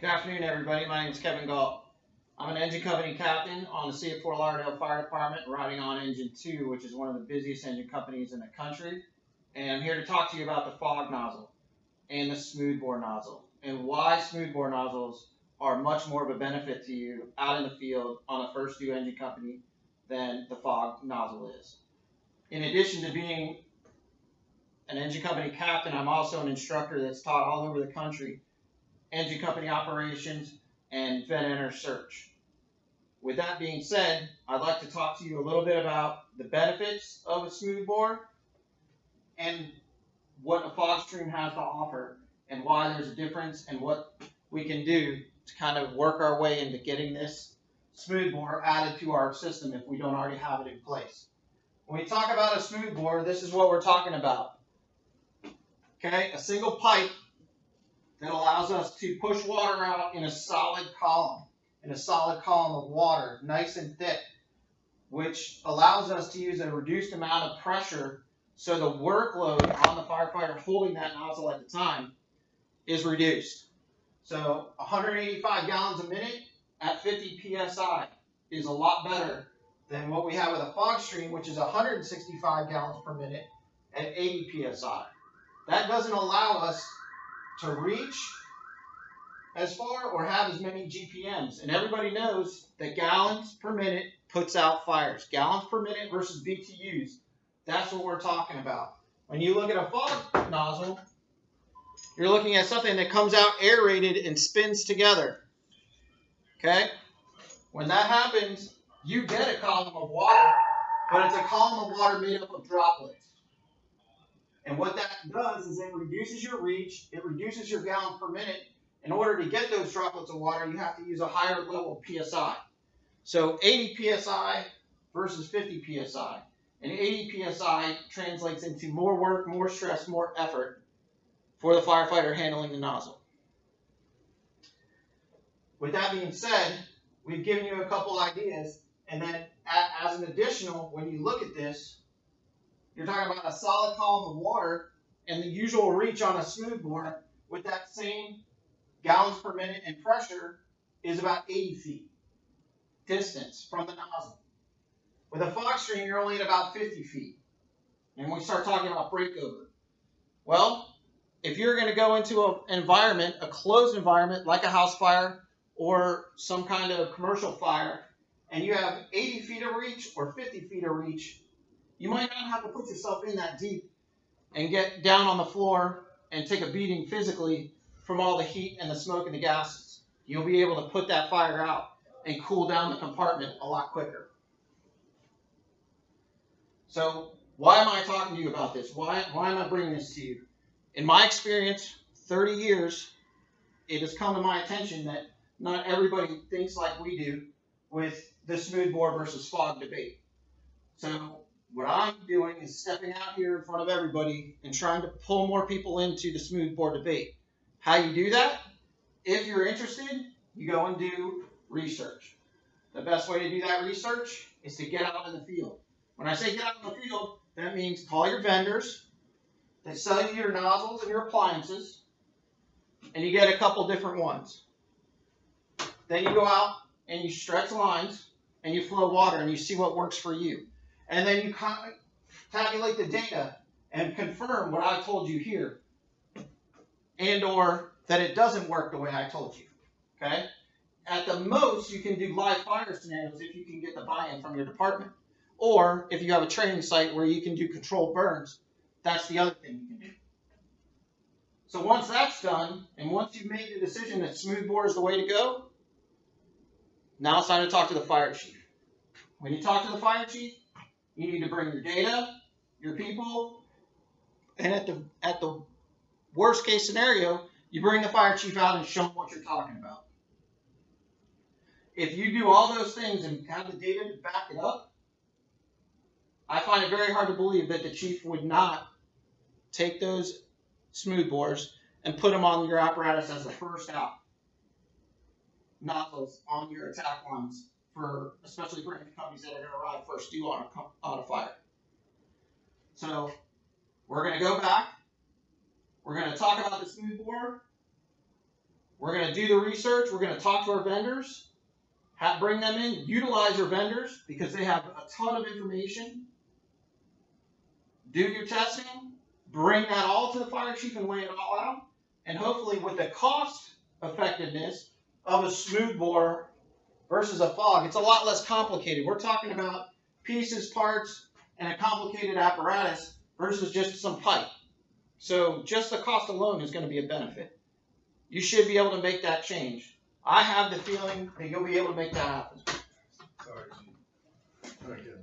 Good afternoon, everybody. My name is Kevin Galt. I'm an engine company captain on the City of Fort Lauderdale Fire Department, riding on Engine 2, which is one of the busiest engine companies in the country. And I'm here to talk to you about the fog nozzle and the smoothbore nozzle, and why smoothbore nozzles are much more of a benefit to you out in the field on a first due engine company than the fog nozzle is. In addition to being an engine company captain, I'm also an instructor that's taught all over the country engine company operations and vent enter search. With that being said, I'd like to talk to you a little bit about the benefits of a smoothbore and what a fog stream has to offer and why there's a difference and what we can do to kind of work our way into getting this smoothbore added to our system if we don't already have it in place. When we talk about a smoothbore, this is what we're talking about. Okay, a single pipe that allows us to push water out in a solid column of water, nice and thick, which allows us to use a reduced amount of pressure so the workload on the firefighter holding that nozzle at the time is reduced. So 185 gallons a minute at 50 psi is a lot better than what we have with a fog stream, which is 165 gallons per minute at 80 psi. That doesn't allow us to reach as far or have as many GPMs. And everybody knows that gallons per minute puts out fires. Gallons per minute versus BTUs. That's what we're talking about. When you look at a fog nozzle, you're looking at something that comes out aerated and spins together. Okay? When that happens, you get a column of water, but it's a column of water made up of droplets. And what that does is it reduces your reach, it reduces your gallons per minute. In order to get those droplets of water, you have to use a higher level of PSI. So 80 PSI versus 50 PSI. And 80 PSI translates into more work, more stress, more effort for the firefighter handling the nozzle. With that being said, we've given you a couple ideas. And then as an additional, when you look at this, you're talking about a solid column of water, and the usual reach on a smoothbore with that same gallons per minute and pressure is about 80 feet distance from the nozzle. With a fog stream, you're only at about 50 feet. And we start talking about breakover. Well, if you're going to go into an environment, a closed environment like a house fire or some kind of commercial fire, and you have 80 feet of reach or 50 feet of reach, you might not have to put yourself in that deep and get down on the floor and take a beating physically from all the heat and the smoke and the gases. You'll be able to put that fire out and cool down the compartment a lot quicker. So why am I talking to you about this? Why am I bringing this to you? In my experience, 30 years, it has come to my attention that not everybody thinks like we do with the smoothbore versus fog debate. So what I'm doing is stepping out here in front of everybody and trying to pull more people into the smoothbore debate. How you do that? If you're interested, you go and do research. The best way to do that research is to get out in the field. When I say get out in the field, that means call your vendors that sell you your nozzles and your appliances, and you get a couple different ones. Then you go out and you stretch lines and you flow water and you see what works for you. And then you tabulate the data and confirm what I told you here, and or that it doesn't work the way I told you. Okay? At the most, you can do live fire scenarios if you can get the buy-in from your department. Or if you have a training site where you can do controlled burns, that's the other thing you can do. So once that's done, and once you've made the decision that smoothbore is the way to go, now it's time to talk to the fire chief. When you talk to the fire chief, you need to bring your data, your people, and at the worst case scenario, you bring the fire chief out and show him what you're talking about. If you do all those things and have the data to back it up, I find it very hard to believe that the chief would not take those smoothbores and put them on your apparatus as the first out nozzles on your attack lines, especially for engine companies that are going to arrive first due on a fire. So we're going to go back. We're going to talk about the smoothbore. We're going to do the research. We're going to talk to our vendors, bring them in, utilize your vendors because they have a ton of information. Do your testing, bring that all to the fire chief and lay it all out. And hopefully with the cost effectiveness of a smooth bore versus a fog, it's a lot less complicated. We're talking about pieces, parts, and a complicated apparatus versus just some pipe. So just the cost alone is going to be a benefit. You should be able to make that change. I have the feeling that you'll be able to make that happen. Sorry, Chief. All right, good.